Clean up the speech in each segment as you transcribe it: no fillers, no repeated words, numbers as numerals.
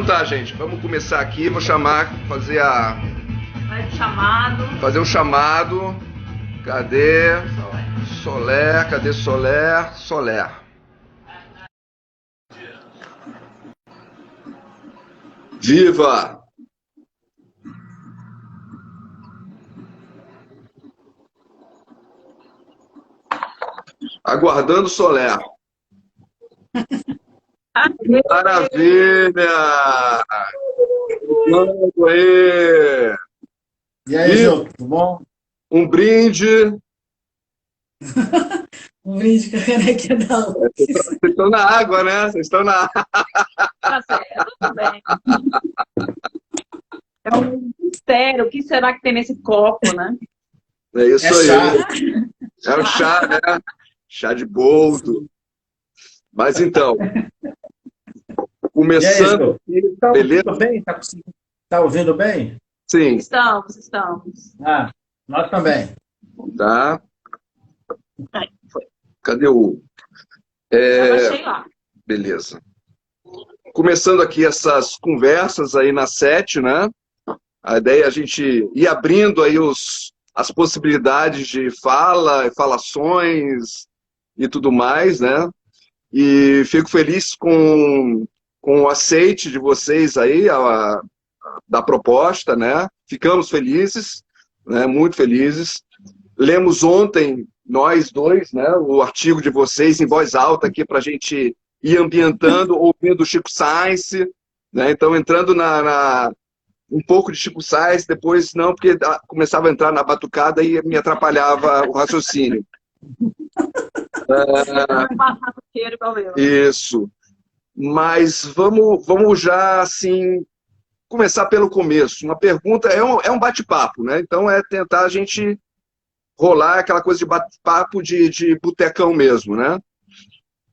Então tá, gente, vamos começar aqui. Vou fazer o chamado. Cadê? Soler, cadê Soler? Soler. Viva! Aguardando Soler. Maravilha! Vamos aí! E aí, Jô, tudo bom? Um brinde. Um brinde com a canequinha da UFES. Vocês estão na água, né? Vocês estão na água. Tá certo, tudo bem. É um mistério. O que será que tem nesse copo, né? É isso aí. Chá. É o chá, né? Chá de boldo. Mas então, começando. E aí, Jô? Beleza? Tudo bem? Tá ouvindo bem? Sim, Estamos. Nós também. tá. Aí, foi. Cadê o. Já baixei lá. Beleza. Começando aqui essas conversas aí na SET, né? A ideia é a gente ir abrindo aí as possibilidades de falações e tudo mais, né? E fico feliz com o aceite de vocês aí, da proposta, né? Ficamos felizes, né? Muito felizes. Lemos ontem, nós dois, né? O artigo de vocês em voz alta aqui para a gente ir ambientando, ouvindo o Chico Sainz, né? Então, entrando um pouco de Chico Sainz, depois não, porque começava a entrar na batucada e me atrapalhava o raciocínio. Isso. Mas vamos já, assim, começar pelo começo. Uma pergunta, é um bate-papo, né? Então é tentar a gente rolar aquela coisa de bate-papo de botecão mesmo, né?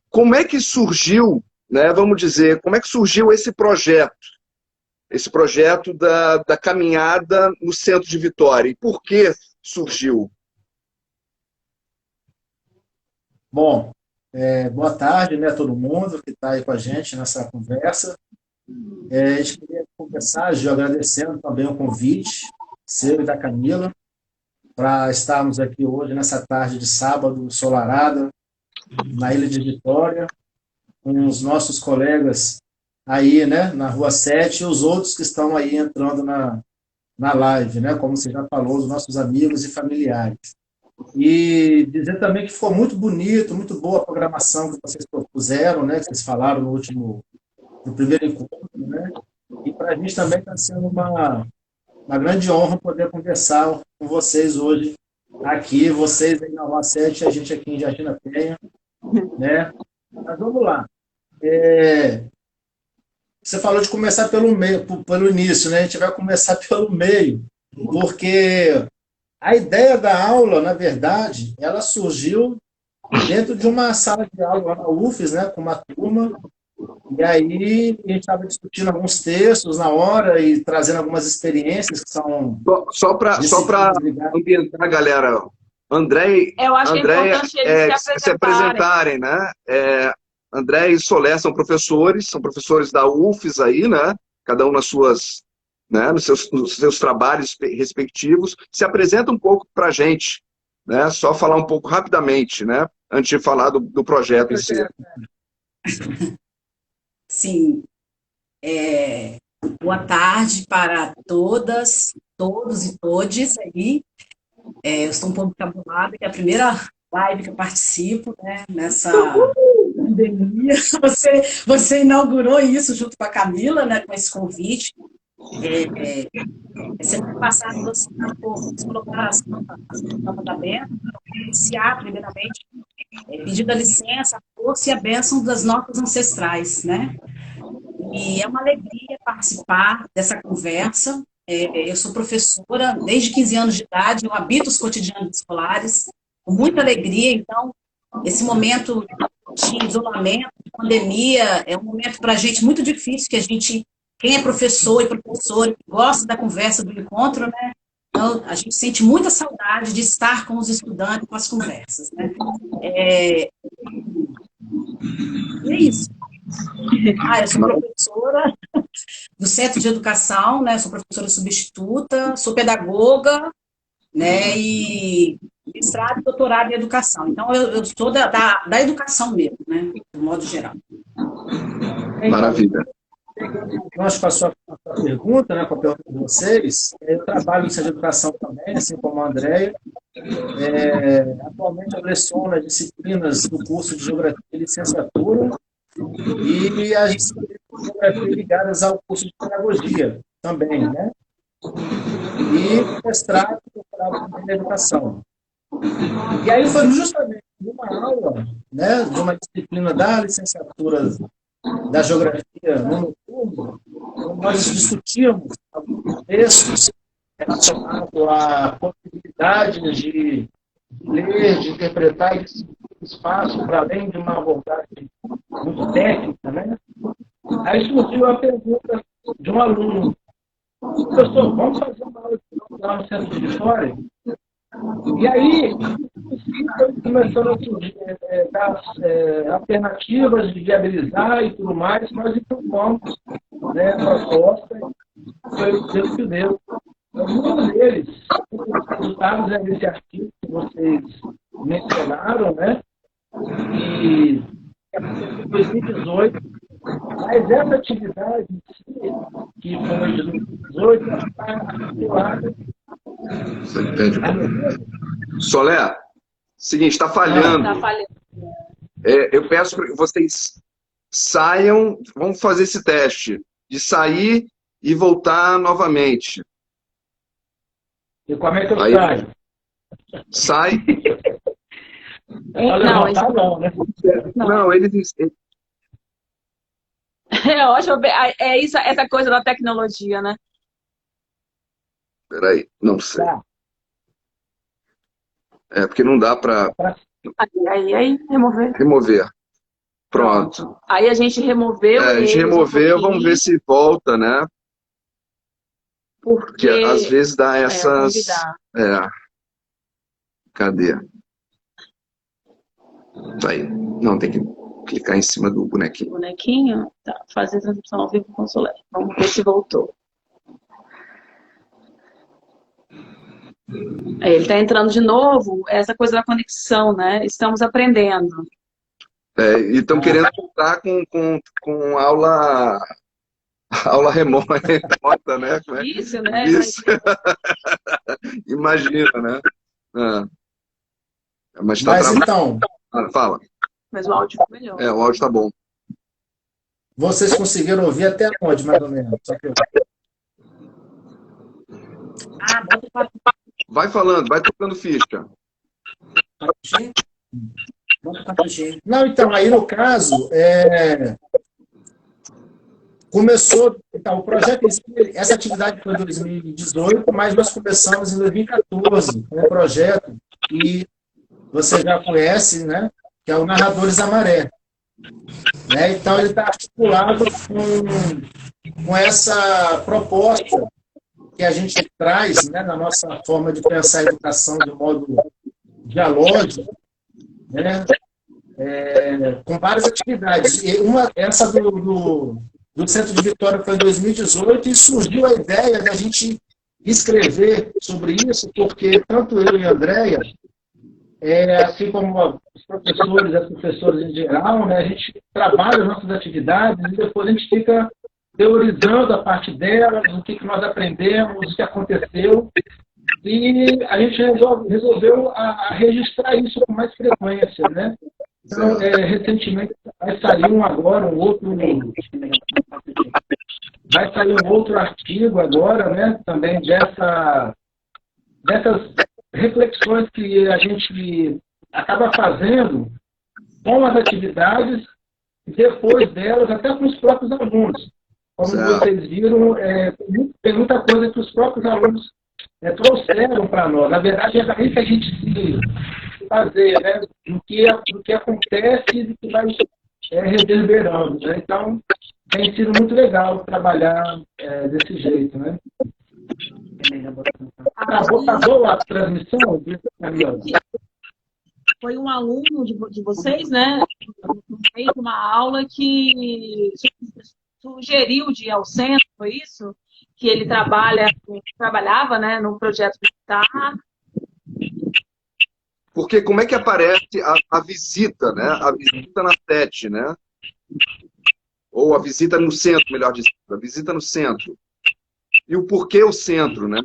Como é que surgiu, né? Vamos dizer, como é que surgiu esse projeto? Esse projeto da caminhada no centro de Vitória. E por que surgiu? Bom, boa tarde, né, a todo mundo que está aí com a gente nessa conversa. A gente queria conversar, Gil, agradecendo também o convite seu e da Camila, para estarmos aqui hoje, nessa tarde de sábado, ensolarada, na Ilha de Vitória, com os nossos colegas aí, né, na Rua 7, e os outros que estão aí entrando na live, né, como você já falou, os nossos amigos e familiares. E dizer também que ficou muito bonito, muito boa a programação que vocês propuseram, né, que vocês falaram no primeiro encontro, né, e para a gente também está sendo uma grande honra poder conversar com vocês hoje aqui, vocês aí na Rua 7 e a gente aqui em Jardim da Penha, né? Mas vamos lá. Você falou de começar pelo meio, pelo início, né? A gente vai começar pelo meio, porque a ideia da aula, na verdade, ela surgiu dentro de uma sala de aula lá na UFES, né? Com uma turma. E aí a gente estava discutindo alguns textos na hora e trazendo algumas experiências que são... Só para ambientar a galera, André, Eu acho que é importante eles se apresentarem, né? André e Soler são professores da UFES aí, né? Cada um nas suas, né? Nos seus trabalhos respectivos. Se apresenta um pouco para a gente, né? Só falar um pouco rapidamente, né? Antes de falar do projeto em si. Sim. Boa tarde para todas, todos e todes aí. Eu estou um pouco cabulada, que é a primeira live que eu participo, né, nessa pandemia. Você inaugurou isso junto com a Camila, né, com esse convite. Semana passada você colocaram a Santa da Benta, para iniciar, primeiramente, pedindo a licença, a força e a bênção das notas ancestrais, né? E é uma alegria participar dessa conversa. Eu sou professora desde 15 anos de idade, eu habito os cotidianos escolares, com muita alegria. Então, esse momento de isolamento, de pandemia, é um momento para a gente muito difícil, que a gente, quem é professor e professora, gosta da conversa, do encontro, né? Então, a gente sente muita saudade de estar com os estudantes, com as conversas, né? E é isso. Eu sou professora, do Centro de Educação, né? Sou professora substituta, sou pedagoga, né? E mestrado e doutorado em educação. Então, eu sou da educação mesmo, né? De modo geral. Maravilha. Nós, com a sua pergunta, né, com a pergunta de vocês, eu trabalho em Centro de Educação também, assim como a Andréia. Atualmente eu leciono as disciplinas do curso de Geografia e Licenciatura e as disciplinas de Geografia ligadas ao curso de Pedagogia também, né? E mestrado e doutorado também na educação. E aí foi justamente numa aula, né, de uma disciplina da licenciatura da Geografia no noturno, nós discutíamos alguns textos relacionados à possibilidade de ler, de interpretar esse espaço para além de uma abordagem muito técnica, né? Aí surgiu a pergunta de um aluno: professor, vamos fazer uma aula lá no Centro de Vitória? E aí, começando a surgir alternativas de viabilizar e tudo mais, nós impomos, né, a proposta, foi o Deus que deu. Um deles, os resultados desse artigo que vocês mencionaram, né, e em 2018, mas essa atividade em si, que foi de 2018, está articulada. Você entende? Solé, seguinte, está falhando. Tá falhando. Eu peço que vocês saiam, vamos fazer esse teste de sair e voltar novamente. E como é que eu Aí, saio? sai. Não, Né? Não, eles. é ótimo. É isso, essa coisa da tecnologia, né? Peraí, não sei. Tá. Porque não dá para Aí, remover. remover. Pronto. Aí a gente removeu. A gente removeu, vamos ver se volta, né? Porque às vezes dá essas. Cadê? Tá aí. Não, tem que clicar em cima do bonequinho. Bonequinho? Tá, fazer transmissão ao vivo com o Solé. Vamos ver se voltou. Ele está entrando de novo, essa coisa da conexão, né? Estamos aprendendo. E estão querendo voltar com aula remota, né? Isso, né? Isso. Imagina, né? Mas tá travado. Então, fala. Mas o áudio ficou melhor. O áudio tá bom. Vocês conseguiram ouvir até onde, mais ou menos? Só que eu... Vai falando, vai tocando ficha. Não, então, aí no caso, começou, então, o projeto, essa atividade foi em 2018, mas nós começamos em 2014, com um projeto que você já conhece, né, que é o Narradores da Maré. Né? Então, ele está articulado com essa proposta que a gente traz, né, na nossa forma de pensar a educação de modo dialógico, né, com várias atividades. E essa do Centro de Vitória foi em 2018 e surgiu a ideia de a gente escrever sobre isso, porque tanto eu e a Andréia, assim como os professores e as professoras em geral, né, a gente trabalha as nossas atividades e depois a gente fica teorizando a parte delas, o que nós aprendemos, o que aconteceu, e a gente resolveu registrar isso com mais frequência, né? Então, recentemente, vai sair um outro artigo agora, né? Também dessas reflexões que a gente acaba fazendo com as atividades, depois delas, até com os próprios alunos. Como vocês viram, tem muita coisa que os próprios alunos trouxeram para nós. Na verdade, é daí que a gente se baseia, né? do que acontece e do que vai reverberando. Né? Então, tem sido muito legal trabalhar desse jeito. Né? Acabou a transmissão? Foi um aluno de vocês, né? Fez uma aula sugeriu de ir ao centro, foi isso? Que ele trabalhava, né, no projeto militar. Porque como é que aparece a visita, né? A visita na sede, né? Ou a visita no centro, melhor dizendo. A visita no centro. E o porquê o centro, né?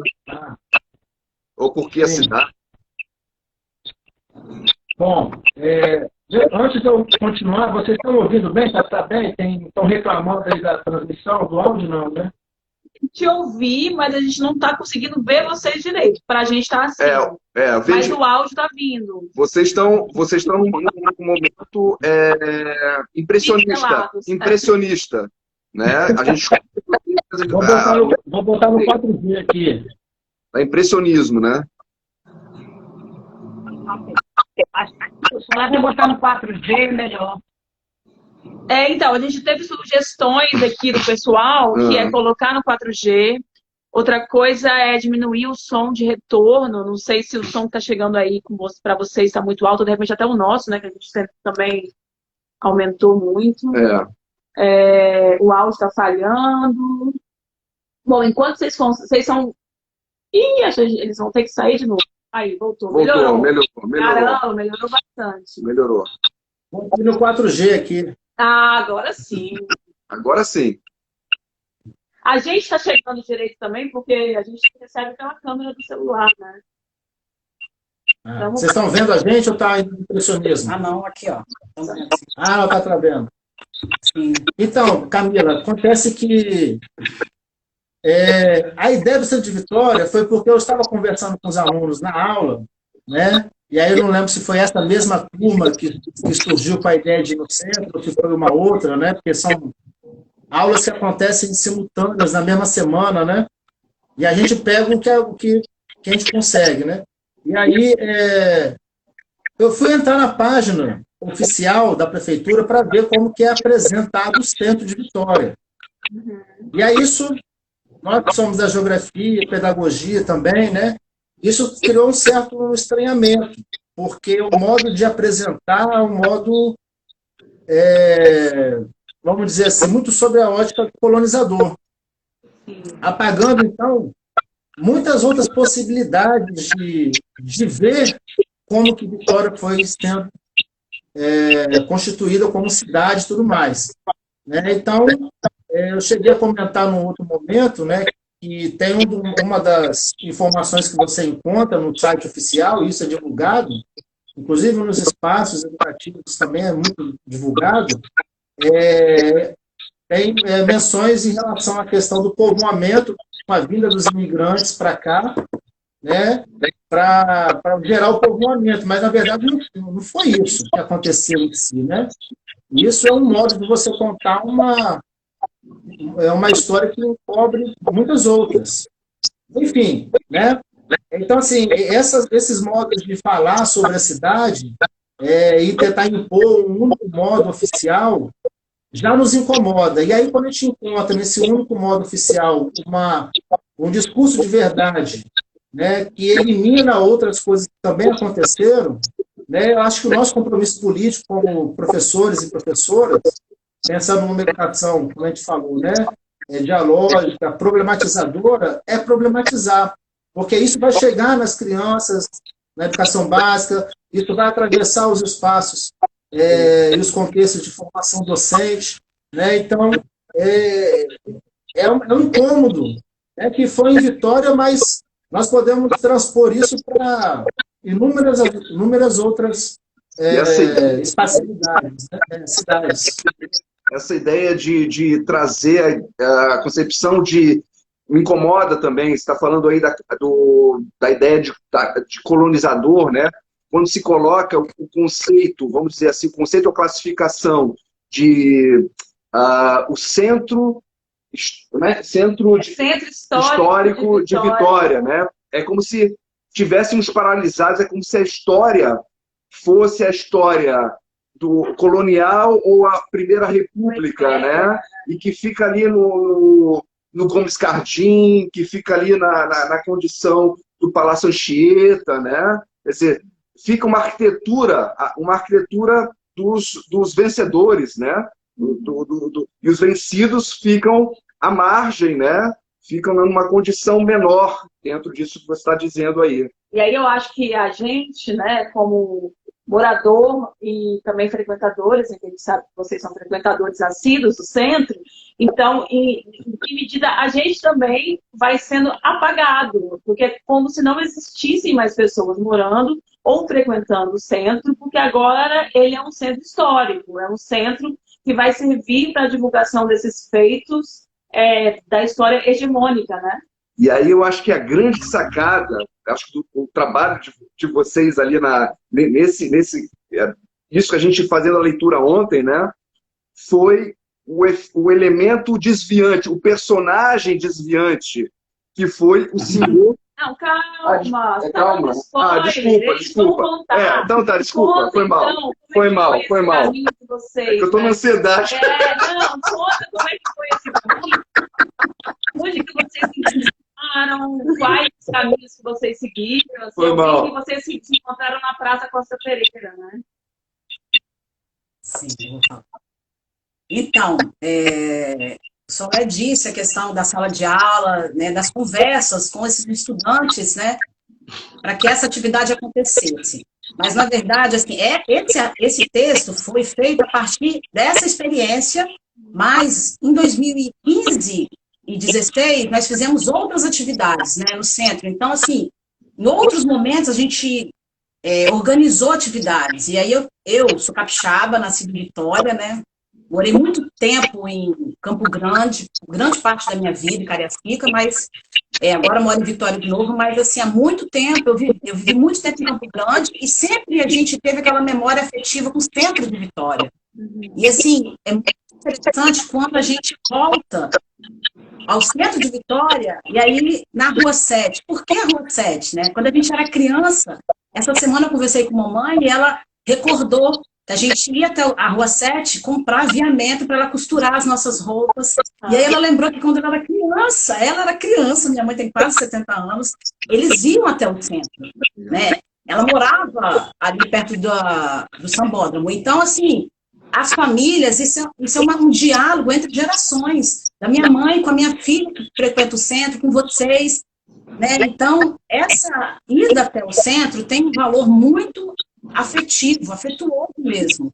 Ou porquê a Sim. cidade. Bom, antes de eu continuar, vocês estão ouvindo bem? Tá bem? Estão reclamando aí da transmissão, do áudio, não, né? Te ouvir, mas a gente não está conseguindo ver vocês direito. Para a gente está assim. Mas Veja, o áudio está vindo. vocês estão num momento impressionista. Pincelados. Impressionista. Né? A gente... Vou botar no 4G aqui. É impressionismo, né? Vou botar no 4G, melhor. Então, a gente teve sugestões aqui do pessoal, que é colocar no 4G. Outra coisa é diminuir o som de retorno. Não sei se o som que está chegando aí para vocês está muito alto, de repente até o nosso, né? Que a gente também aumentou muito. O áudio está falhando. Bom, enquanto vocês são... Ih, acho que eles vão ter que sair de novo. Aí, voltou. Melhorou. Caramba, melhorou bastante. Melhorou. Vou ir no 4G aqui. Agora sim. Agora sim. A gente está chegando direito também, porque a gente recebe pela câmera do celular, né? Vocês estão vendo a gente ou está impressionismo? Não, aqui, ó. Ela está travando. Sim. Então, Camila, acontece que a ideia do Centro de Vitória foi porque eu estava conversando com os alunos na aula, né? E aí eu não lembro se foi essa mesma turma que surgiu com a ideia de ir no centro, ou se foi uma outra, né? Porque são aulas que acontecem simultâneas na mesma semana, né? E a gente pega o que a gente consegue, né? E aí eu fui entrar na página oficial da prefeitura para ver como que é apresentado o Centro de Vitória. E aí isso, nós que somos da geografia e pedagogia também, né? Isso criou um certo estranhamento, porque o modo de apresentar é um modo, vamos dizer assim, muito sobre a ótica do colonizador. Apagando, então, muitas outras possibilidades de ver como que Vitória foi sendo constituída como cidade e tudo mais. Né? Então, eu cheguei a comentar num outro momento, né, que tem uma das informações que você encontra no site oficial, e isso é divulgado, inclusive nos espaços educativos também é muito divulgado, tem menções em relação à questão do povoamento, com a vinda dos imigrantes para cá, né, para gerar o povoamento, mas na verdade não foi isso que aconteceu em si, né? Isso é um modo de você contar uma história que encobre muitas outras. Enfim, né? Então, assim, esses modos de falar sobre a cidade e tentar impor um único modo oficial já nos incomoda. E aí, quando a gente encontra nesse único modo oficial um discurso de verdade, né, que elimina outras coisas que também aconteceram, né, eu acho que o nosso compromisso político como professores e professoras, pensando numa educação, como a gente falou, né, dialógica, problematizadora, é problematizar, porque isso vai chegar nas crianças, na educação básica, isso vai atravessar os espaços e os contextos de formação docente, né? Então, é um incômodo, né, que foi em Vitória, mas nós podemos transpor isso para inúmeras outras espacialidades, né, cidades. Essa ideia de trazer a concepção de... Me incomoda também, você está falando aí da ideia de colonizador, né? Quando se coloca o conceito, vamos dizer assim, o conceito ou classificação de o centro, né? Centro histórico de Vitória, né? É como se estivéssemos paralisados, é como se a história fosse a história do colonial ou a Primeira República, né? E que fica ali no Gomes Cardim, que fica ali na condição do Palácio Anchieta, né? Quer dizer, fica uma arquitetura dos vencedores, né? E os vencidos ficam à margem, né? Ficam numa condição menor dentro disso que você está dizendo aí. E aí eu acho que a gente, né, como morador e também frequentadores, a gente sabe que vocês são frequentadores assíduos do centro, então, em que medida a gente também vai sendo apagado, porque é como se não existissem mais pessoas morando ou frequentando o centro, porque agora ele é um centro histórico, é um centro que vai servir para a divulgação desses feitos da história hegemônica, né? E aí eu acho que a grande sacada, acho que o trabalho de vocês ali isso que a gente fazendo a leitura ontem, né, foi o elemento desviante, o personagem desviante, que foi o senhor. Não, calma. Calma. Desculpa. Então tá, desculpa. Conta, foi mal. Então, foi mal. Vocês, É que eu tô na ansiedade. Conta como é que foi esse caminho. Onde que vocês se encontraram, quais caminhos que vocês seguiram, assim, o que vocês se encontraram na Praça Costa Pereira, né? Sim, vou falar. Então, só disse a questão da sala de aula, né, das conversas com esses estudantes, né, para que essa atividade acontecesse. Mas, na verdade, assim, esse texto foi feito a partir dessa experiência, mas em 2015 e 2016 nós fizemos outras atividades, né, no centro. Então, assim, em outros momentos a gente organizou atividades. E aí eu sou capixaba, nasci em Vitória, né? Morei muito tempo em Campo Grande, grande parte da minha vida em Cariacica, mas agora moro em Vitória de novo, mas assim, há muito tempo, eu vivi muito tempo em Campo Grande e sempre a gente teve aquela memória afetiva com o centro de Vitória. E assim, é muito interessante quando a gente volta ao centro de Vitória, e aí na Rua 7. Por que a Rua 7? Né? Quando a gente era criança, essa semana eu conversei com a mamãe e ela recordou que a gente ia até a Rua 7 comprar aviamento para ela costurar as nossas roupas. E aí ela lembrou que quando ela era criança, minha mãe tem quase 70 anos, eles iam até o centro. Né? Ela morava ali perto do Sambódromo. Então, assim, as famílias, isso é um diálogo entre gerações. Da minha mãe com a minha filha, que frequenta o centro, com vocês. Né? Então, essa ida até o centro tem um valor muito afetivo, afetuoso mesmo.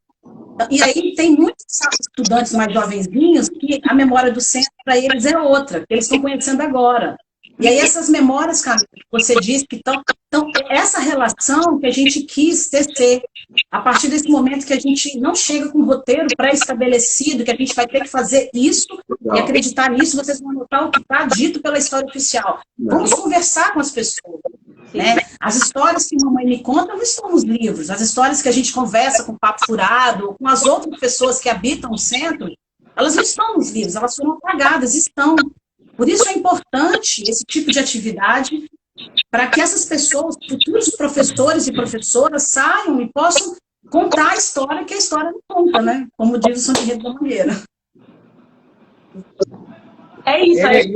E aí tem muitos estudantes mais jovenzinhos que a memória do centro para eles é outra, que eles estão conhecendo agora. E aí essas memórias, Camila, que você disse que estão... Então, essa relação que a gente quis tecer, a partir desse momento que a gente não chega com um roteiro pré-estabelecido, que a gente vai ter que fazer isso e acreditar nisso, vocês vão anotar o que está dito pela história oficial. Vamos conversar com as pessoas. Né? As histórias que mamãe me conta não estão nos livros. As histórias que a gente conversa com o Papo Furado, com as outras pessoas que habitam o centro, elas não estão nos livros, elas foram apagadas, estão. Por isso é importante esse tipo de atividade para que essas pessoas, futuros professores e professoras, saiam e possam contar a história que a história não conta, né? Como diz o São Henrique da Mangueira. É isso aí.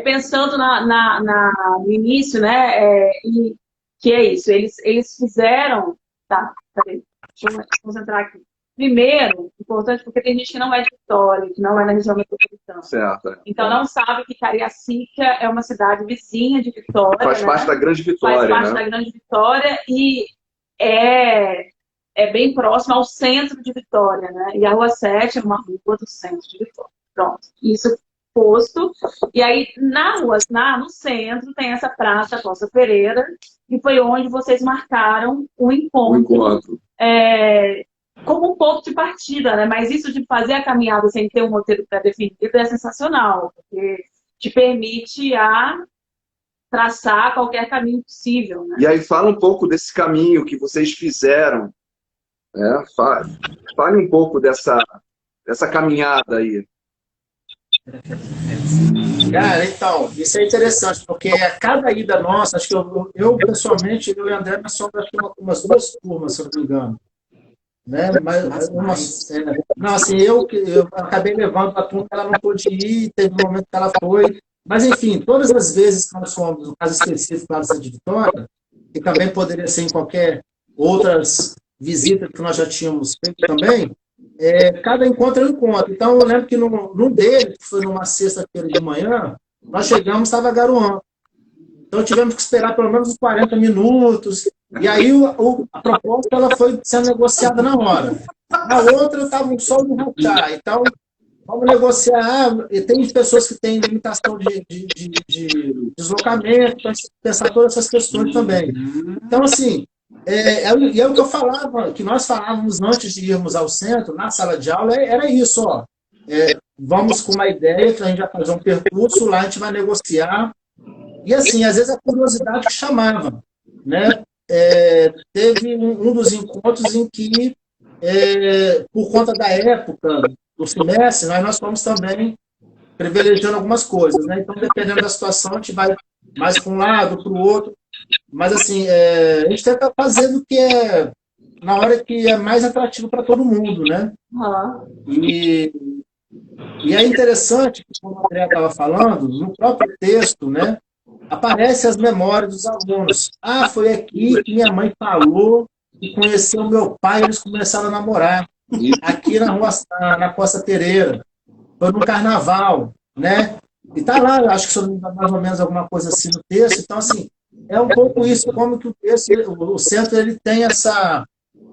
Pensando no início, né? E que é isso, eles fizeram. Tá, peraí, deixa eu concentrar aqui. Primeiro, importante, porque tem gente que não é de Vitória, que não é na região metropolitana. Certo. Então não sabe que Cariacica é uma cidade vizinha de Vitória. Faz parte da Grande Vitória. Faz parte da Grande Vitória e é bem próximo ao centro de Vitória, né? E a Rua 7 é uma rua do centro de Vitória. Pronto. Isso posto. E aí, no centro, tem essa Praça Costa Pereira, que foi onde vocês marcaram o encontro. Como um ponto de partida, né? Mas isso de fazer a caminhada sem ter um roteiro pré-definido é sensacional, porque te permite traçar qualquer caminho possível, né? E aí fala um pouco desse caminho que vocês fizeram, né? Fale um pouco dessa caminhada aí. Cara, então, isso é interessante, porque a cada ida nossa, acho que eu pessoalmente, eu e o André, nós somos umas 2 turmas, se eu não me engano. Né? Não, assim, eu acabei levando a turma, ela não pôde ir, teve um momento que ela foi. Mas, enfim, todas as vezes que nós fomos, no caso específico da cidade de Vitória, e também poderia ser em qualquer outras visitas que nós já tínhamos feito também, cada encontro é um encontro. Então, eu lembro que num deles, que foi numa sexta-feira de manhã, nós chegamos, estava garoando. Então, tivemos que esperar pelo menos uns 40 minutos. E aí, a proposta ela foi sendo negociada na hora. Na outra, estava um sol no rachar. Então, vamos negociar. E tem pessoas que têm limitação de deslocamento, então a gente tem que pensar todas essas questões também. Então, assim, e é o que eu falava, que nós falávamos antes de irmos ao centro, na sala de aula, era isso, ó. Vamos com uma ideia que a gente vai fazer um percurso, lá a gente vai negociar. E assim, às vezes a curiosidade que chamava, né? Teve um dos encontros em que, por conta da época do semestre, nós fomos também privilegiando algumas coisas, né? Então, dependendo da situação, a gente vai mais para um lado, para o outro. Mas, assim, a gente tenta fazer o que é na hora que é mais atrativo para todo mundo, né? E é interessante, como o André estava falando, no próprio texto, né? Aparecem as memórias dos alunos. Ah, foi aqui que minha mãe falou que conheceu meu pai e eles começaram a namorar. Aqui na Costa Pereira. Foi no carnaval, né? E tá lá, acho que sobre mais ou menos alguma coisa assim no texto. Então, assim, é um pouco isso, como que o texto, o centro, ele tem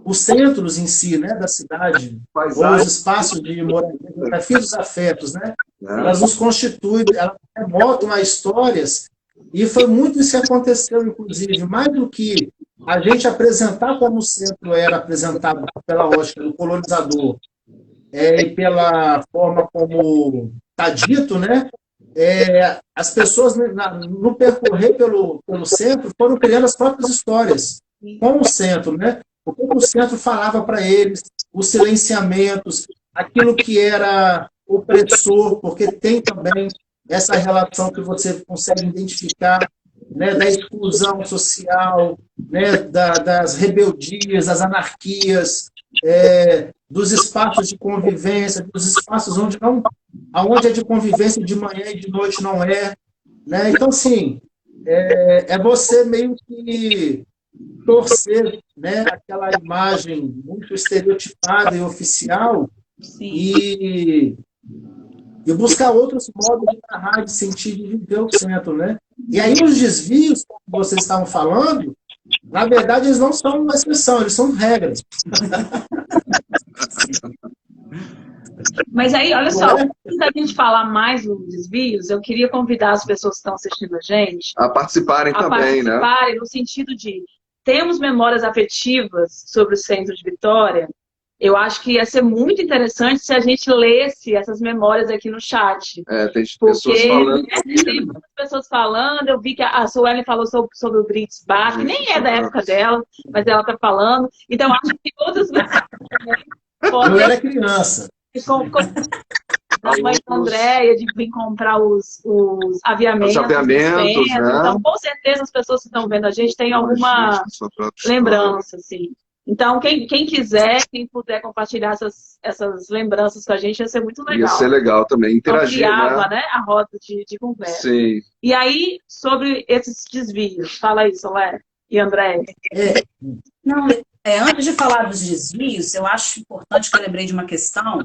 os centros em si, né, da cidade, ou os espaços de moradia, dos afetos, né? Elas nos constituem, elas remontam a histórias. E foi muito isso que aconteceu, inclusive, mais do que a gente apresentar como o centro era apresentado pela ótica do colonizador e pela forma como está dito, né? As pessoas, no percorrer pelo centro, foram criando as próprias histórias com o centro, né? O que o centro falava para eles, os silenciamentos, aquilo que era opressor, porque tem também essa relação que você consegue identificar, né, da exclusão social, né, das rebeldias, das anarquias, dos espaços de convivência, dos espaços onde é de convivência de manhã e de noite não é. Né? Então, assim, é você meio que torcer, né, aquela imagem muito estereotipada e oficial. Sim. E buscar outros modos de narrar, de sentir, de viver o centro, né? E aí os desvios, como vocês estavam falando, na verdade eles não são uma exceção, eles são regras. Mas aí, olha só, antes da gente falar mais dos desvios, eu queria convidar as pessoas que estão assistindo a gente a participarem também, né? No sentido de temos memórias afetivas sobre o centro de Vitória. Eu acho que ia ser muito interessante se a gente lesse essas memórias aqui no chat. Tem pessoas falando. Tem muitas pessoas falando. Eu vi que a Suelen falou sobre o Brits Bar, que nem é da época dela, mas ela está falando. Então, acho que outras pessoas podem... Eu era criança. A mãe da Andréia, de vir comprar os aviamentos. Os aviamentos, né? Então, com certeza, as pessoas que estão vendo a gente têm alguma lembrança, assim. Então, quem quiser, quem puder compartilhar essas lembranças com a gente, ia ser muito legal. Ia ser legal também, interagir, então, criava, né, a roda de conversa. Sim. E aí, sobre esses desvios, fala aí, Solé e André. Antes de falar dos desvios, eu acho importante que eu lembrei de uma questão.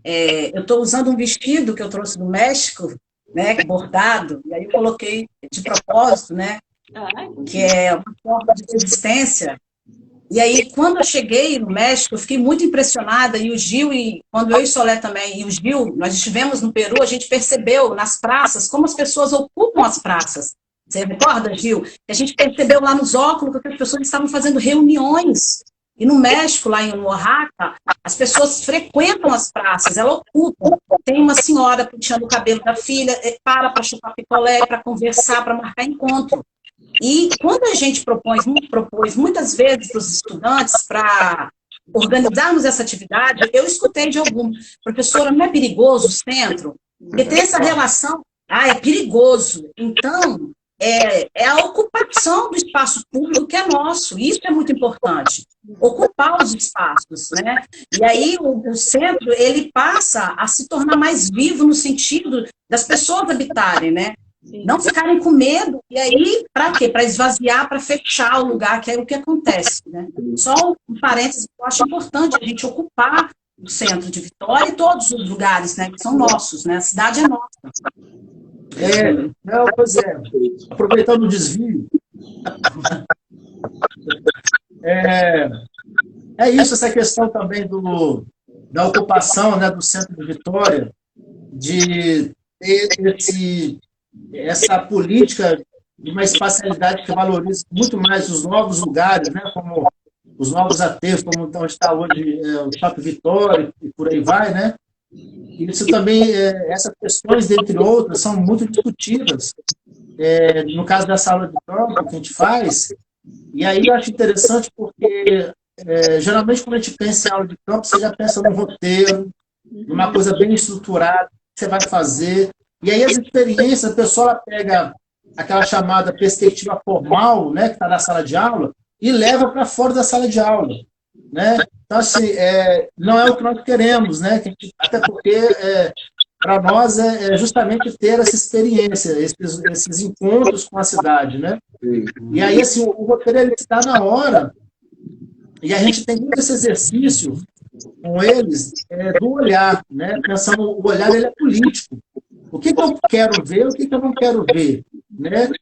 Eu estou usando um vestido que eu trouxe do México, né, bordado, e aí eu coloquei de propósito, né, que é uma forma de resistência. E aí, quando eu cheguei no México, eu fiquei muito impressionada, e o Gil, quando eu e Solé também, e o Gil, nós estivemos no Peru, a gente percebeu nas praças como as pessoas ocupam as praças. Você recorda, Gil? A gente percebeu lá nos óculos que as pessoas estavam fazendo reuniões. E no México, lá em Oaxaca, as pessoas frequentam as praças, elas ocupam. Tem uma senhora penteando o cabelo da filha, para chupar picolé, para conversar, para marcar encontro. E quando a gente propôs muitas vezes para os estudantes, para organizarmos essa atividade, eu escutei de algum, professora, não é perigoso o centro? Porque tem essa relação, é perigoso. Então, é a ocupação do espaço público que é nosso, isso é muito importante, ocupar os espaços, né? E aí o centro, ele passa a se tornar mais vivo no sentido das pessoas habitarem, né? Sim. Não ficarem com medo, e aí, para quê? Para esvaziar, para fechar o lugar, que é o que acontece, né? Só um parênteses, eu acho importante a gente ocupar o centro de Vitória e todos os lugares, né, que são nossos, né? A cidade é nossa. Não, pois é. Aproveitando o desvio, é isso, essa questão também da ocupação, né, do centro de Vitória, de ter essa política de uma espacialidade que valoriza muito mais os novos lugares, né, como os novos aterros, como então está hoje o Shopping Vitória e por aí vai, né? E isso também, essas questões, dentre outras, são muito discutidas. No caso da sala de campo que a gente faz, e aí eu acho interessante porque geralmente quando a gente pensa em aula de campo, você já pensa num roteiro, numa coisa bem estruturada, que você vai fazer, e aí as experiências, a pessoa ela pega aquela chamada perspectiva formal, né, que está na sala de aula, e leva para fora da sala de aula, né? Então, assim, não é o que nós queremos, né? Até porque, para nós, é justamente ter essa experiência, esses encontros com a cidade, né? E aí, assim, o roteiro ele está na hora, e a gente tem muito esse exercício com eles do olhar, né? Pensando, o olhar ele é político. O que eu quero ver, o que eu não quero ver, né? O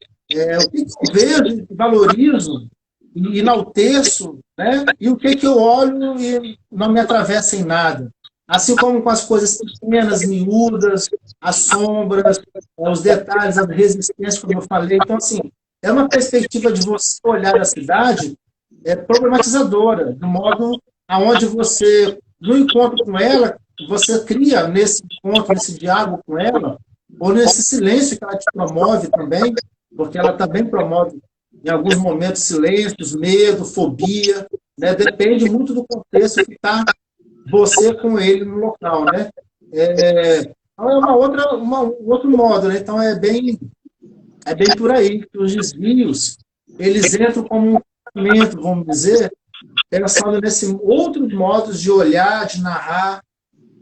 que eu vejo e valorizo e enalteço, né? E o que eu olho e não me atravessa em nada. Assim como com as coisas pequenas, miúdas, as sombras, os detalhes, as resistências, como eu falei. Então, assim, é uma perspectiva de você olhar a cidade problematizadora, do modo aonde você, no encontro com ela, você cria nesse encontro, nesse diálogo com ela, ou nesse silêncio que ela te promove também, porque ela também promove, em alguns momentos, silêncios, medo, fobia, né? Depende muito do contexto que está você com ele no local, né? Então é um outro modo, né? Então é bem por aí que os desvios, eles entram como um tratamento, vamos dizer, pensando nesse outros modos de olhar, de narrar.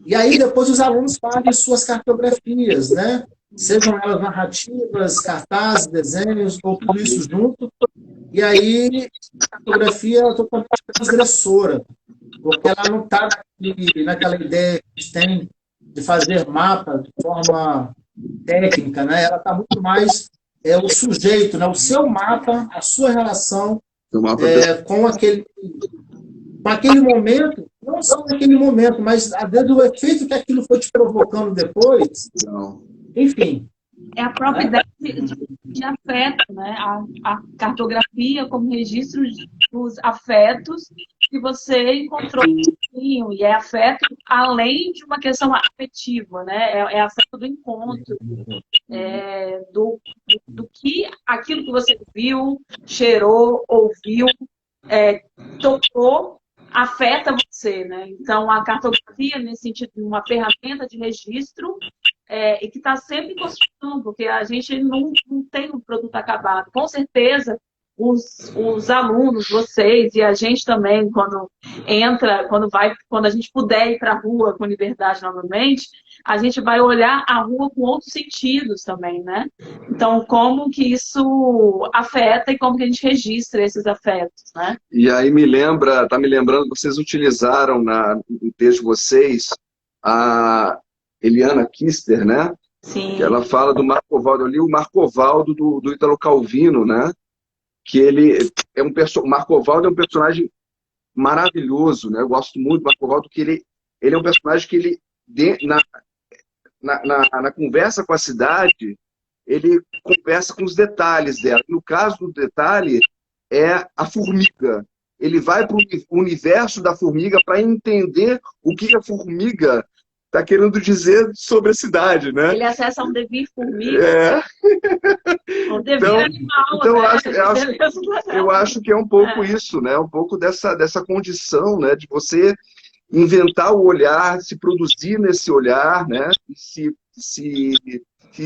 E aí depois os alunos fazem suas cartografias, né? Sejam elas narrativas, cartazes, desenhos, ou tudo isso junto. E aí a cartografia é totalmente transgressora, porque ela não está naquela ideia que a gente tem de fazer mapa de forma técnica, né? Ela está muito mais o sujeito, né? O seu mapa, a sua relação com aquele momento, não só naquele momento, mas desde o efeito que aquilo foi te provocando depois. Enfim. É a própria ideia de afeto, né? A cartografia como registro dos afetos que você encontrou no caminho, e é afeto além de uma questão afetiva, né? É afeto do encontro, do que aquilo que você viu, cheirou, ouviu, tocou, afeta você, né? Então, a cartografia, nesse sentido, de uma ferramenta de registro, e que está sempre em construção, porque a gente não tem um produto acabado. Com certeza, os alunos, vocês e a gente também, quando a gente puder ir para a rua com liberdade novamente, a gente vai olhar a rua com outros sentidos também, né? Então, como que isso afeta e como que a gente registra esses afetos, né? E aí tá me lembrando que vocês utilizaram no texto de vocês a Eliana Kister, né? Sim. Que ela fala do Marcovaldo. Eu li o Marcovaldo do Ítalo Calvino, né? Que ele é Marcovaldo é um personagem maravilhoso, né? Eu gosto muito do Marcovaldo, que ele é um personagem que na conversa com a cidade, ele conversa com os detalhes dela. No caso do detalhe, é a formiga. Ele vai para o universo da formiga para entender o que a formiga está querendo dizer sobre a cidade, né? Ele acessa um devir formiga. Um devir animal. Então né? eu acho que é um pouco isso, né? Um pouco dessa condição, né? De você inventar o olhar, se produzir nesse olhar, né? E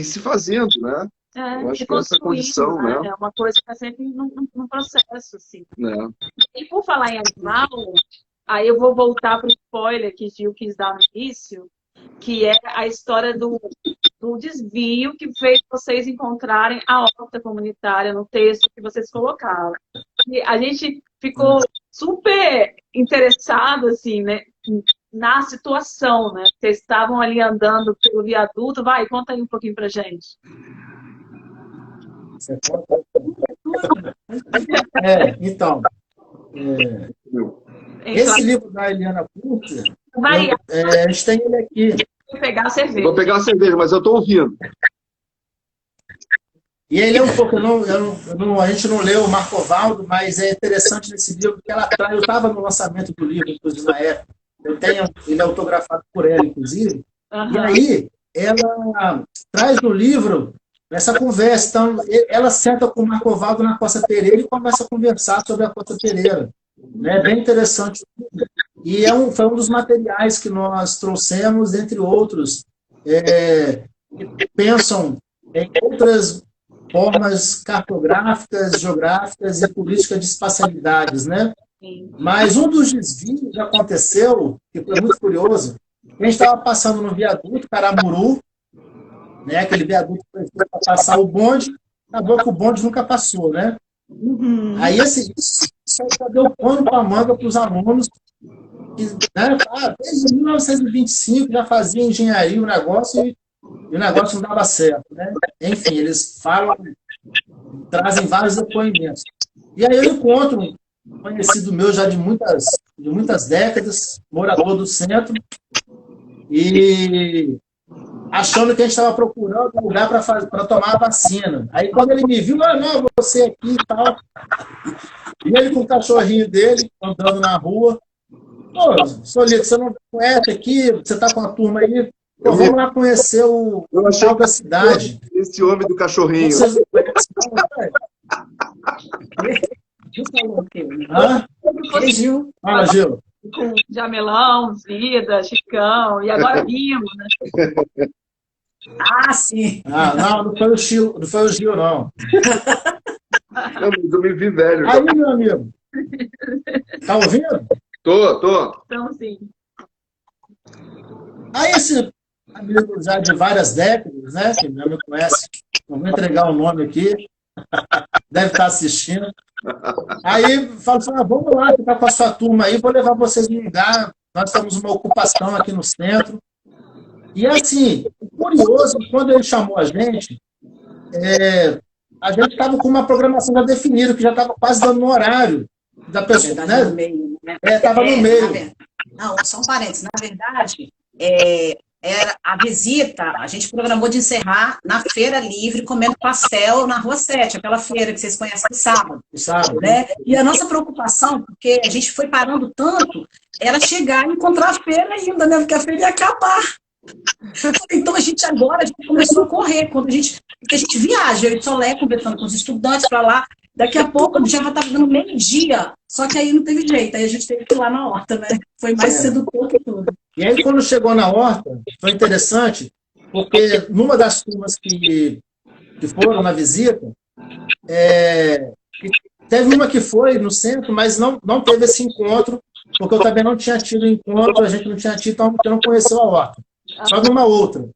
se fazendo, né? Eu acho que é essa condição, né? É uma coisa que está sempre num processo, assim. E por falar em animal, aí eu vou voltar para o spoiler que Gil quis dar no início, que é a história do desvio que fez vocês encontrarem a horta comunitária no texto que vocês colocaram. E a gente ficou super interessado, assim, né, na situação, né? Vocês estavam ali andando pelo viaduto. Vai, conta aí um pouquinho pra gente. Você conta? Então, esse livro da Eliana Purter, a gente tem ele aqui. Vou pegar a cerveja. Vou pegar a cerveja, mas eu estou ouvindo. E ele é um pouco, a gente não leu o Marcovaldo, mas é interessante nesse livro, porque ela traz, eu estava no lançamento do livro, inclusive na época, ele é autografado por ela, inclusive, e aí ela traz no livro essa conversa. Então, ela senta com o Marcovaldo na Costa Pereira e começa a conversar sobre a Costa Pereira. É bem interessante. E foi um dos materiais que nós trouxemos, entre outros, que pensam em outras formas cartográficas, geográficas e políticas de espacialidades, né? Mas um dos desvios que aconteceu, que foi muito curioso, a gente estava passando no viaduto Caramuru, né? Aquele viaduto para passar o bonde, acabou que o bonde nunca passou, né? Aí isso já deu pano para a manga para os alunos, que, né, desde 1925 já fazia engenharia o negócio e o negócio não dava certo, né? Enfim, eles falam, trazem vários depoimentos. E aí eu encontro um conhecido meu já de muitas décadas, morador do centro, e achando que a gente estava procurando um lugar para tomar a vacina. Aí quando ele me viu, não, você aqui e tal. E ele com o cachorrinho dele, andando na rua. Pô, Solito, você não conhece aqui? Você está com a turma aí? Pô, vamos lá conhecer o tal da cidade. Esse homem do cachorrinho. Vocês não conhecem, Gil falou o quê? Gil? Fala, Gil. Com Jamelão, Zida, Chicão, e agora Bimbo, né? Ah, sim. Não foi o Gil, não. Eu me vi velho. Aí, meu amigo. Tá ouvindo? Tô. Então, sim. Aí esse amigo já de várias décadas, né? Que meu amigo conhece, não vou entregar o nome aqui, deve estar assistindo. Aí falo assim, vamos lá, ficar com a sua turma aí, vou levar vocês num lugar, nós temos uma ocupação aqui no centro. E assim, curioso, quando ele chamou a gente estava com uma programação já definida, que já estava quase dando no horário da pessoa, né? No meio, né? Estava no meio. Não, só um parênteses. Na verdade, era a visita, a gente programou de encerrar na Feira Livre, comendo pastel na Rua 7, aquela feira que vocês conhecem do sábado. Né? E a nossa preocupação, porque a gente foi parando tanto, era chegar e encontrar a feira ainda, né? Porque a feira ia acabar. Então a gente começou a correr, porque a gente viaja, eu e Solé conversando com os estudantes para lá, daqui a pouco já estava dando meio-dia, só que aí não teve jeito, aí a gente teve que ir lá na horta, né? Foi mais sedutor que tudo. E aí quando chegou na horta, foi interessante, porque numa das turmas que foram na visita, teve uma que foi no centro, mas não teve esse encontro, porque eu também não tinha tido encontro, a gente não tinha tido, então porque não conheceu a horta. Só numa outra.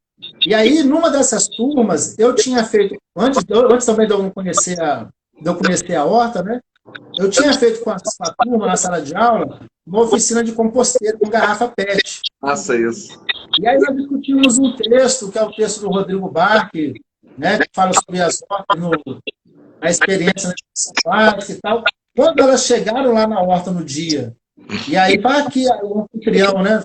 E aí, numa dessas turmas, eu tinha feito, antes também de eu conhecer a horta, né? Eu tinha feito com a turma na sala de aula uma oficina de composteiro com garrafa PET. Faça isso. E aí nós discutimos um texto, que é o texto do Rodrigo Barque, né? Que fala sobre as hortas, a experiência na e tal. Quando elas chegaram lá na horta no dia, e aí vai aqui o anfitrião, né?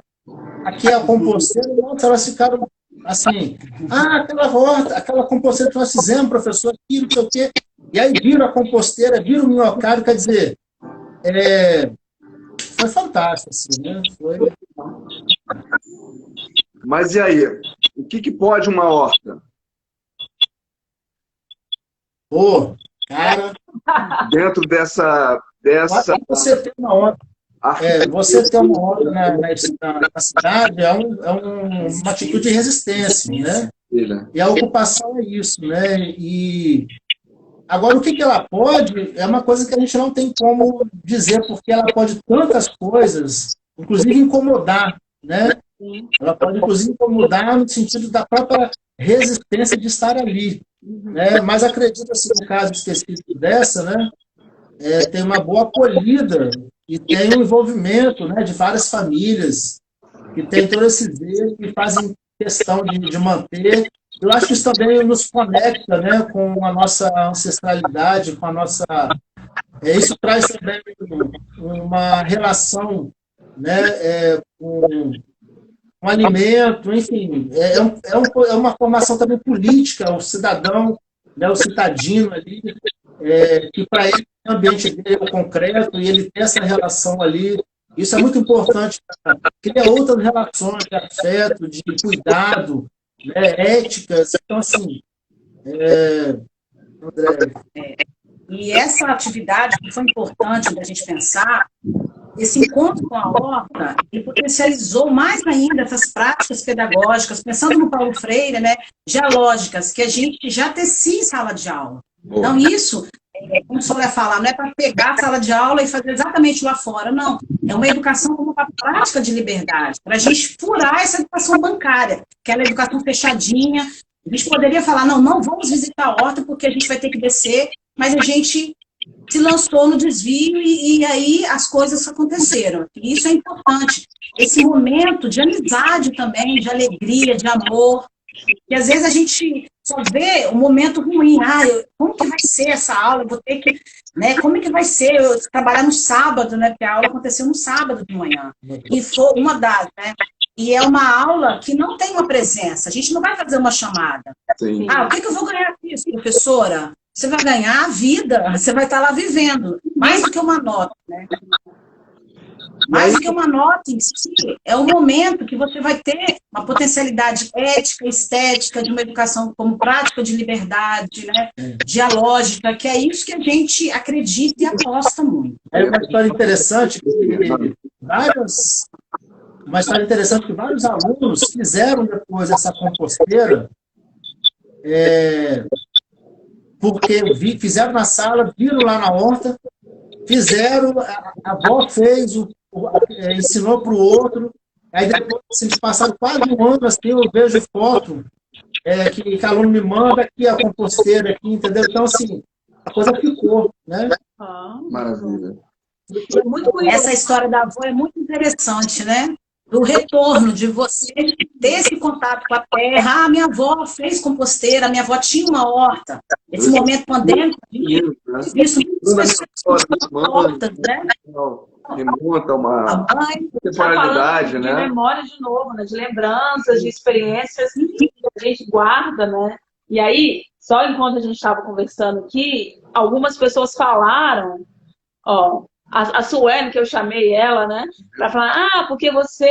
Aqui é a composteira, nossa, elas ficaram assim, aquela horta, aquela composteira que nós fizemos, professor, aqui, não sei o quê. E aí viram a composteira, viram o minhocário, quer dizer, foi fantástico, assim, né? Foi... Mas e aí? O que pode uma horta? Pô, cara... Dentro dessa... Você tem uma horta. Você ter uma horta na cidade é uma atitude de resistência, né? E a ocupação é isso, né? E agora, o que ela pode é uma coisa que a gente não tem como dizer, porque ela pode tantas coisas, inclusive incomodar, né? Ela pode, inclusive, incomodar no sentido da própria resistência de estar ali, né? Mas acredito, assim, no caso específico dessa, né? Tem uma boa acolhida e tem um envolvimento, né, de várias famílias que têm todo esse zelo e fazem questão de manter. Eu acho que isso também nos conecta, né, com a nossa ancestralidade, com a nossa... isso traz também uma relação, né, com um alimento, enfim, é uma formação também política, o cidadão, né, o cidadino ali, que para ele o ambiente dele é o concreto e ele tem essa relação ali. Isso é muito importante para criar outras relações de afeto, de cuidado, né, éticas. Então, assim, André. E essa atividade que foi importante da gente pensar, esse encontro com a horta, ele potencializou mais ainda essas práticas pedagógicas, pensando no Paulo Freire, né, dialógicas, que a gente já tecia em sala de aula. Então, isso, como a senhora fala, não é para pegar a sala de aula e fazer exatamente lá fora, não. É uma educação como uma prática de liberdade, para a gente furar essa educação bancária, aquela educação fechadinha. A gente poderia falar, não vamos visitar a horta porque a gente vai ter que descer, mas a gente se lançou no desvio e aí as coisas aconteceram. E isso é importante. Esse momento de amizade também, de alegria, de amor, e às vezes a gente só vê o momento ruim. Como que vai ser essa aula? Eu vou ter que, né? Como é que vai ser eu trabalhar no sábado, né? Porque a aula aconteceu no sábado de manhã. E foi uma das, né? E é uma aula que não tem uma presença. A gente não vai fazer uma chamada. Sim. O que eu vou ganhar com isso, professora? Você vai ganhar a vida, você vai estar lá vivendo. Mais do que uma nota, né? Mais do que uma nota em si, é o momento que você vai ter uma potencialidade ética, estética, de uma educação como prática de liberdade, né? Dialógica, que é isso que a gente acredita e aposta muito. É uma história interessante que vários alunos fizeram depois essa composteira, porque fizeram na sala, viram lá na horta, fizeram, a avó fez, ensinou para o outro, aí depois eles passaram quase um ano, assim, eu vejo foto que aluno me manda aqui, a composteira aqui, entendeu? Então, assim, a coisa ficou, né? Maravilha. Essa história da avó é muito interessante, né? Do retorno de você ter esse contato com a terra. Minha avó fez composteira, minha avó tinha uma horta. Esse momento pandêmico, isso hortas, né? Remonta uma temporalidade, né? De memória de novo, né? De lembranças, de experiências que a gente guarda, né? E aí, só enquanto a gente estava conversando aqui, algumas pessoas falaram, a Suene, que eu chamei ela, né? Para falar, porque você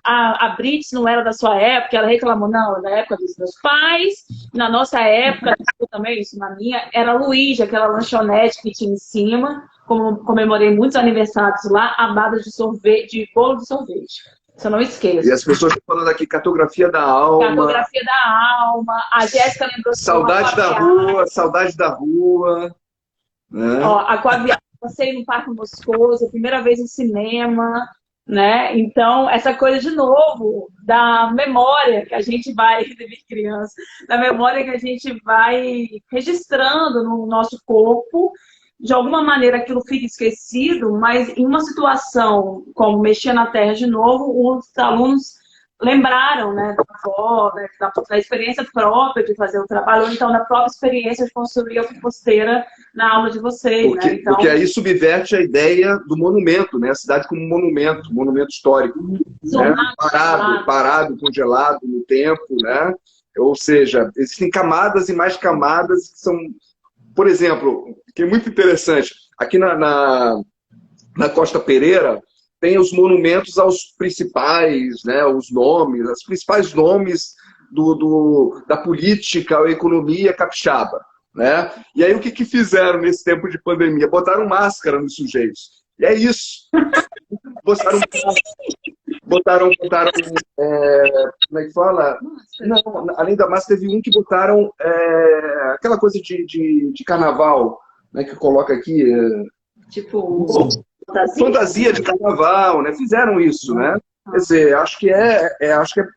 a Brits não era da sua época, ela reclamou, não, na época dos meus pais, na nossa época, também isso, na minha, era a Luísa, aquela lanchonete que tinha em cima, como comemorei muitos aniversários lá, a bada de sorvete, de bolo de sorvete. Isso eu não esqueço. E as pessoas estão falando aqui, cartografia da alma. Cartografia da alma, a Jéssica lembrou... Saudade da rua. Né? Passei no Parque Moscoso, primeira vez no cinema, né? Então, essa coisa, de novo, da memória que a gente vai, desde criança, da memória que a gente vai registrando no nosso corpo, de alguma maneira aquilo fica esquecido, mas em uma situação como mexer na terra de novo, os alunos lembraram, né, da avó, né, da experiência própria de fazer o trabalho, ou então da própria experiência de construir a composteira na aula de vocês. Porque aí subverte a ideia do monumento, né? A cidade como monumento histórico. Né? Parado, congelado no tempo, né? Ou seja, existem camadas e mais camadas que são... Por exemplo, que é muito interessante, aqui na Costa Pereira, tem os monumentos aos principais, né, os principais nomes da política ou economia capixaba. Né? E aí o que fizeram nesse tempo de pandemia? Botaram máscara nos sujeitos. E é isso. Botaram como é que fala? Não, além da máscara, teve um que botaram aquela coisa de carnaval, né, que coloca aqui. Tipo... Fantasia de carnaval, né? Fizeram isso, né? Quer dizer, acho que é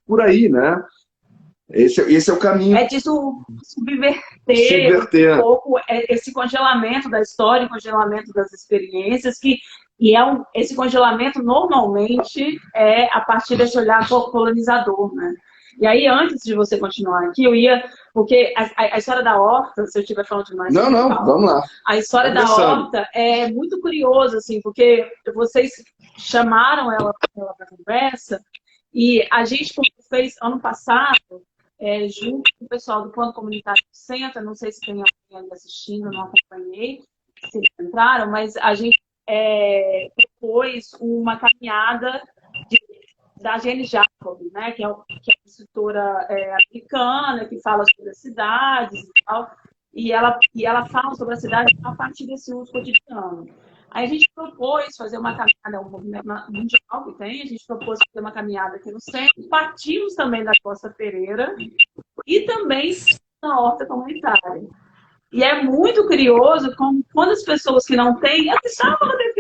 por aí, né? Esse é o caminho. É de subverter um pouco esse congelamento da história, congelamento das experiências, esse congelamento normalmente é a partir desse olhar colonizador, né? E aí, antes de você continuar aqui, porque a história da horta, se eu estiver falando demais... Não, vamos lá. A história da horta é muito curiosa, assim, porque vocês chamaram ela para conversa, e a gente fez ano passado, junto com o pessoal do Plano Comunitário do Centro, não sei se tem alguém ali assistindo, não acompanhei, se eles entraram, mas a gente propôs uma caminhada da Jane Jacobs, né, que é uma escritora americana, que fala sobre as cidades e tal, e ela fala sobre a cidade a partir desse uso cotidiano. Aí a gente propôs fazer uma caminhada, um movimento mundial que tem, a gente propôs fazer uma caminhada aqui no centro, partimos também da Costa Pereira e também na horta comunitária. E é muito curioso como quando as pessoas que não têm, eu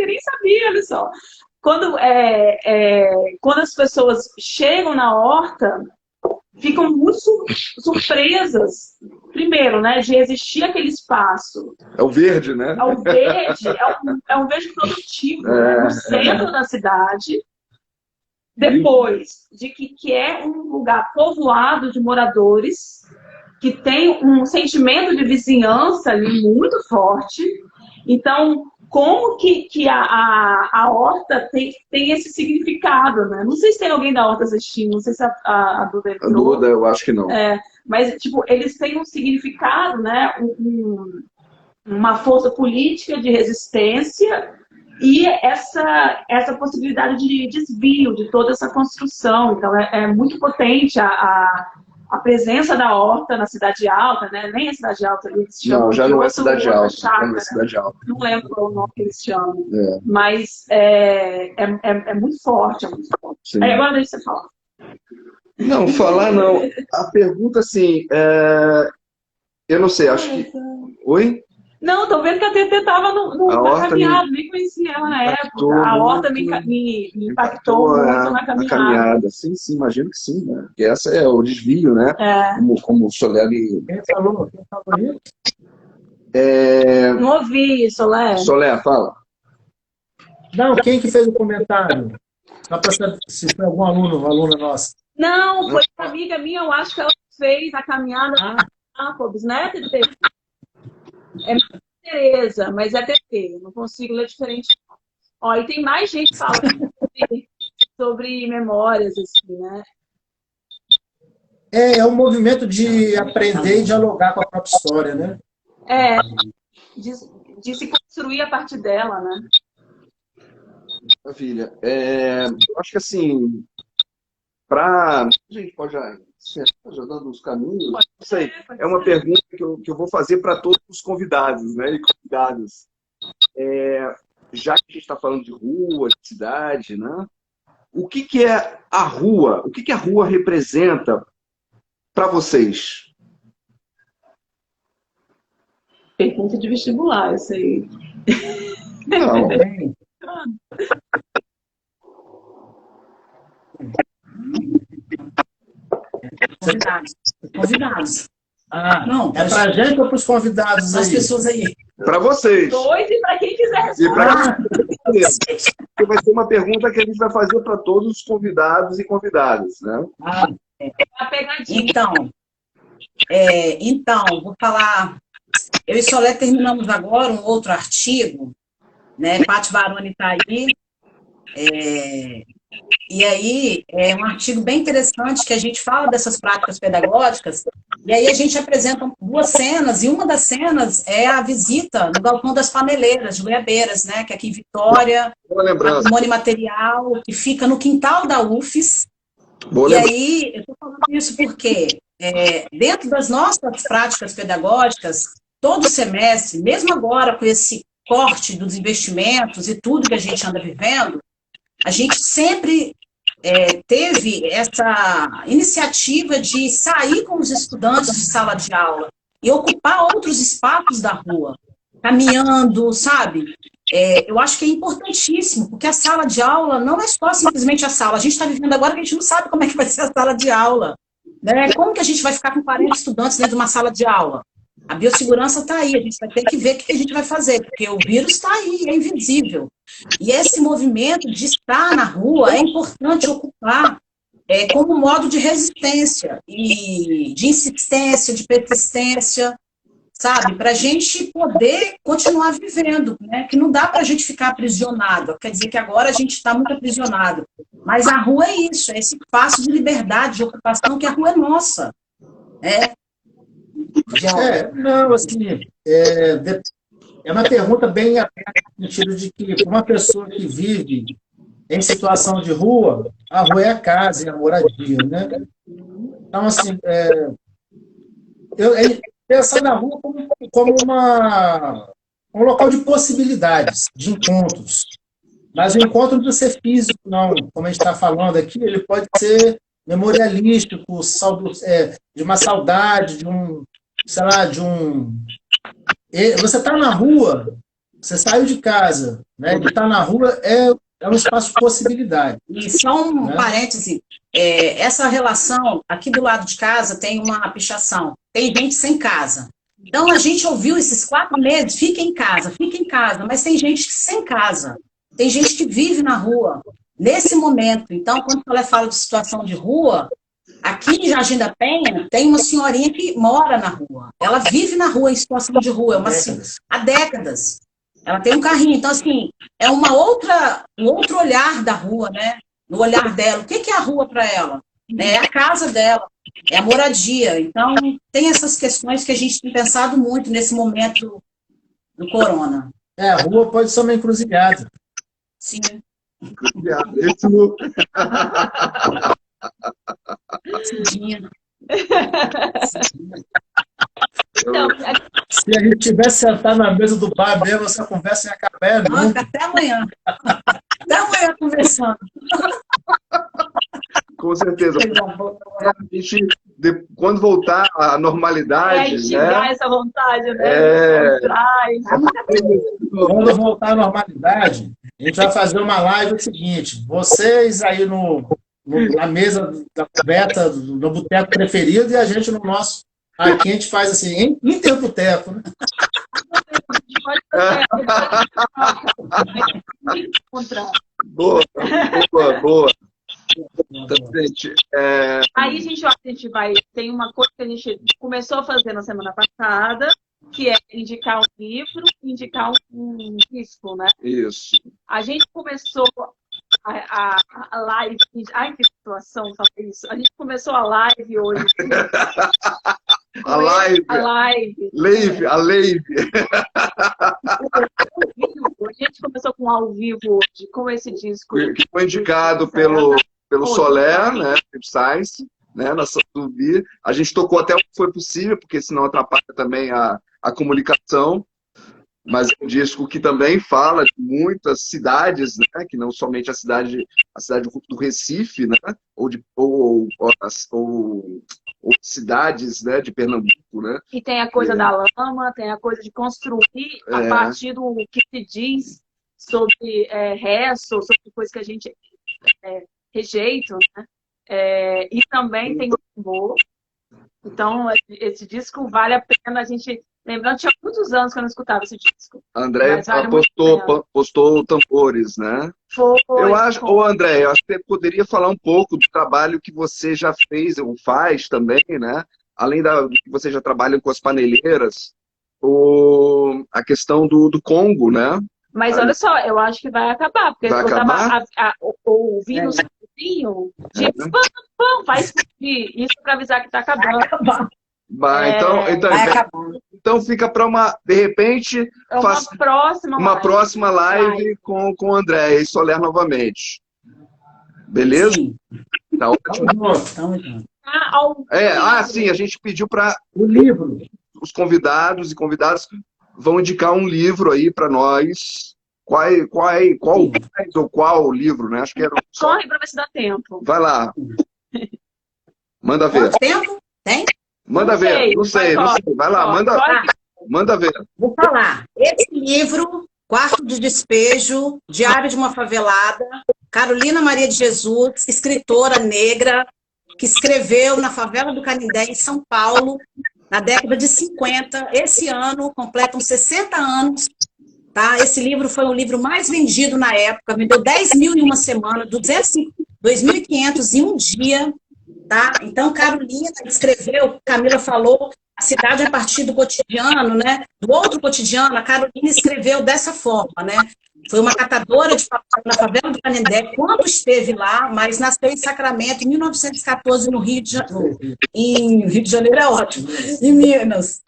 nem sabia, olha só. Quando as pessoas chegam na horta, ficam muito surpresas, primeiro, né, de existir aquele espaço. É o verde, né? É o verde, é um verde produtivo, né, no centro da cidade. Depois, de que é um lugar povoado de moradores, que tem um sentimento de vizinhança ali muito forte. Então, como que a horta tem esse significado, né? Não sei se tem alguém da horta assistindo, não sei se a Duda entrou. A Duda, eu acho que não. Mas, tipo, eles têm um significado, né? Uma força política de resistência e essa possibilidade de desvio de toda essa construção. Então, é muito potente a presença da horta na Cidade Alta, né? Nem a Cidade Alta eles chamam. Não, já não é Cidade Alta. Chácara, não é Cidade Alta. Não lembro qual é o nome que eles chamam. Mas é muito forte, é muito forte. Sim. Aí agora deixa você falar. Não, falar não. A pergunta, assim, eu não sei, acho que... Oi? Não, tô vendo que a TT estava na caminhada, nem conhecia ela na época. A horta me impactou muito na caminhada. Sim, imagino que sim, né? Porque essa é o desvio, né? Como o Soler... Quem falou isso? Não ouvi, Soler. Soler, fala. Não, quem que fez o comentário? Só para saber se foi algum aluna nossa. Não, foi uma amiga minha, eu acho que ela fez a caminhada Jacobs, né, TT? É Tereza, mas é TT, não consigo ler diferente. Ó, e tem mais gente falando sobre memórias, assim, né? É um movimento de aprender e dialogar com a própria história, né? De se construir a partir dela, né? Maravilha. Eu acho que, assim, a gente pode já dando os caminhos, não sei, é uma pergunta que eu vou fazer para todos os convidados, né, e convidadas. Já que a gente está falando de rua, de cidade, né, o que é a rua? O que a rua representa para vocês? Pergunta de vestibular, isso aí. Não. Convidados. Não, é pra gente ou pros convidados aí? As pessoas aí. Para vocês. Dois e para quem quiser responder. Vai ser uma pergunta que a gente vai fazer para todos os convidados e convidadas, né? A pegadinha. Então, vou falar. Eu e Soler terminamos agora um outro artigo, né? Pati Baroni está aí. E aí, é um artigo bem interessante que a gente fala dessas práticas pedagógicas, e aí a gente apresenta duas cenas, e uma das cenas é a visita no Galpão das Paneleiras, de Goiabeiras, né, que é aqui em Vitória, patrimônio material, que fica no quintal da UFES. E aí, eu estou falando isso porque, dentro das nossas práticas pedagógicas, todo semestre, mesmo agora com esse corte dos investimentos e tudo que a gente anda vivendo, a gente sempre teve essa iniciativa de sair com os estudantes de sala de aula e ocupar outros espaços da rua, caminhando, sabe? Eu acho que é importantíssimo, porque a sala de aula não é só simplesmente a sala. A gente está vivendo agora que a gente não sabe como é que vai ser a sala de aula, né? Como que a gente vai ficar com 40 estudantes dentro de uma sala de aula? A biossegurança está aí, a gente vai ter que ver o que a gente vai fazer, porque o vírus está aí, é invisível. E esse movimento de estar na rua é importante ocupar como modo de resistência, e de insistência, de persistência, sabe? Para a gente poder continuar vivendo, né? Que não dá para a gente ficar aprisionado. Quer dizer que agora a gente está muito aprisionado. Mas a rua é isso, é esse espaço de liberdade, de ocupação, que a rua é nossa. Não, assim, é uma pergunta bem aberta, no sentido de que uma pessoa que vive em situação de rua, a rua é a casa, é a moradia, né? Então, assim, pensar na rua como um local de possibilidades, de encontros. Mas o encontro não precisa ser físico, não. Como a gente está falando aqui, ele pode ser memorialístico, de uma saudade, sei lá, Você está na rua, você saiu de casa, né? E estar na rua é um espaço de possibilidade. E só um parêntese, essa relação, aqui do lado de casa tem uma pichação, tem gente sem casa. Então a gente ouviu esses 4 meses, fica em casa, mas tem gente sem casa, tem gente que vive na rua, nesse momento. Então, quando ela fala de situação de rua, aqui em Jardim da Penha, tem uma senhorinha que mora na rua, ela vive na rua em situação de rua, há décadas. Ela tem um carrinho, então, assim, é um outro olhar da rua, né? No olhar dela. O que é a rua para ela? É a casa dela, é a moradia. Então, tem essas questões que a gente tem pensado muito nesse momento do corona. A rua pode ser uma encruzilhada. Sim. Encruzilhada. Cidinha. Então, se a gente tivesse sentado na mesa do bar mesmo, essa conversa ia acabar. Até amanhã. Até amanhã conversando. Com certeza. Quando voltar à normalidade. Instigar essa vontade, né? Quando voltar à normalidade, a gente vai fazer uma live o seguinte: vocês aí na mesa da coberta, no boteco preferido, e a gente no nosso. Aqui a gente faz assim, interboteco, né? Boa. Então, gente, Aí a gente vai. Tem uma coisa que a gente começou a fazer na semana passada, que é indicar um livro, indicar um disco, né? Isso. A gente começou a live. Ai, que situação, fazer isso. A gente começou a live hoje. A live. A live. A gente começou com ao vivo hoje, com esse disco. Que foi indicado pelo Soler, né? Science, né? Na Tubi. A gente tocou até o que foi possível, porque senão atrapalha também a comunicação. Mas é um disco que também fala de muitas cidades, né? Que não somente a cidade do Recife, né? Ou cidades, né? De Pernambuco, né? E tem a coisa da lama, tem a coisa de construir a partir do que se diz sobre resto, sobre coisas que a gente rejeita, né? E também tem o tambor. Então, esse disco vale a pena a gente... Lembrando, tinha muitos anos que eu não escutava esse disco. André postou tambores, né? Foi. Eu acho, André, eu acho que você poderia falar um pouco do trabalho que você já fez, ou faz também, né? Além do que você já trabalha com as paneleiras, a questão do Congo, né? Mas olha só, eu acho que vai acabar, porque vai eu acabar? Tava ouvindo um sozinho, tipo, pam, vai explodir. Isso para avisar que tá acabando. Vai acabar. Então fica para de repente, uma próxima live com o André e Soler novamente. Beleza? Sim. Tá ótimo. Sim, a gente pediu para o livro. Os convidados e convidadas vão indicar um livro aí para nós. Qual livro, né? Acho que era Corre para ver se dá tempo. Vai lá. Manda ver. Quanto tempo? Tem? Manda ver. Não sei. Vai lá, manda ver. Vou falar. Esse livro, Quarto de Despejo, Diário de uma Favelada, Carolina Maria de Jesus, escritora negra, que escreveu na favela do Canindé, em São Paulo, na década de 50. Esse ano completam 60 anos. Tá? Esse livro foi o livro mais vendido na época, vendeu 10 mil em uma semana, 2.500 em um dia. Tá? Então, Carolina escreveu, Camila falou, a cidade a partir do cotidiano, né? Do outro cotidiano, a Carolina escreveu dessa forma, né? Foi uma catadora de papel na favela do Canindé, quando esteve lá, mas nasceu em Sacramento, em 1914, no Rio de Janeiro. Em Rio de Janeiro é ótimo, em Minas.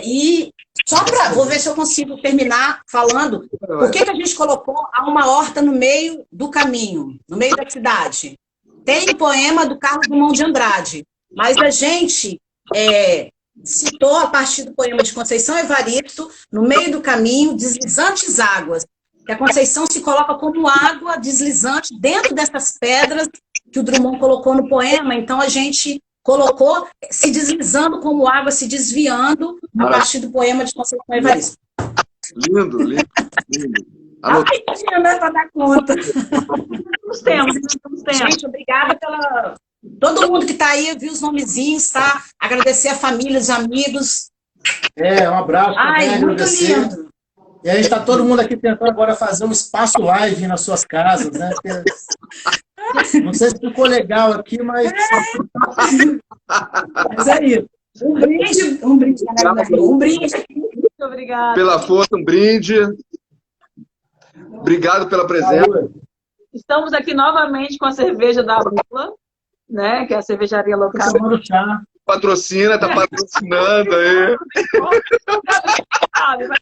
E só para, vou ver se eu consigo terminar falando, por que a gente colocou uma horta no meio do caminho, no meio da cidade? Tem o poema do Carlos Drummond de Andrade, mas a gente citou, a partir do poema de Conceição Evaristo, no meio do caminho, deslizantes águas, que a Conceição se coloca como água deslizante dentro dessas pedras que o Drummond colocou no poema. Então, a gente colocou se deslizando como água, se desviando, a partir do poema de Conceição Evaristo. Lindo, lindo, lindo. Ai, né, para dar conta. Os tempos. Gente, obrigada pela... Todo mundo que está aí, viu os nomezinhos, tá? Agradecer a família, os amigos. Um abraço. Ai, muito lindo. E a gente está todo mundo aqui tentando agora fazer um espaço live nas suas casas, né? Não sei se ficou legal aqui, mas... Mas é isso. Um brinde. Muito obrigada. Pela força, um brinde. Obrigado pela presença. Estamos aqui novamente com a cerveja da Lula, né? Que é a cervejaria local. Patrocina, tá patrocinando aí.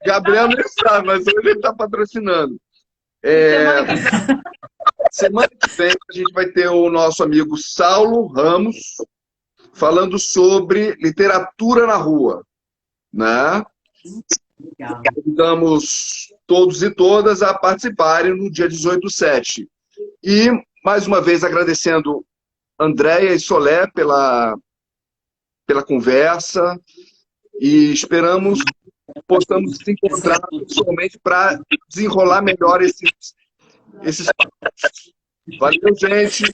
Gabriel não sabe, mas hoje ele tá patrocinando. Semana que vem a gente vai ter o nosso amigo Saulo Ramos falando sobre literatura na rua, né? Convidamos todos e todas a participarem no dia 18/7. E, mais uma vez, agradecendo Andréia e Solé pela conversa, e esperamos que possamos se encontrar pessoalmente para desenrolar melhor esses papos. Valeu, gente.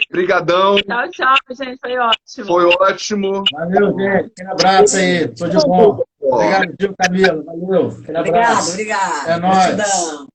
Obrigadão. Tchau, gente. Foi ótimo. Foi ótimo. Valeu, gente. Um abraço aí. Tudo de bom. Obrigado, Gil, Camila. Valeu. Aquele abraço. Obrigado. É nóis.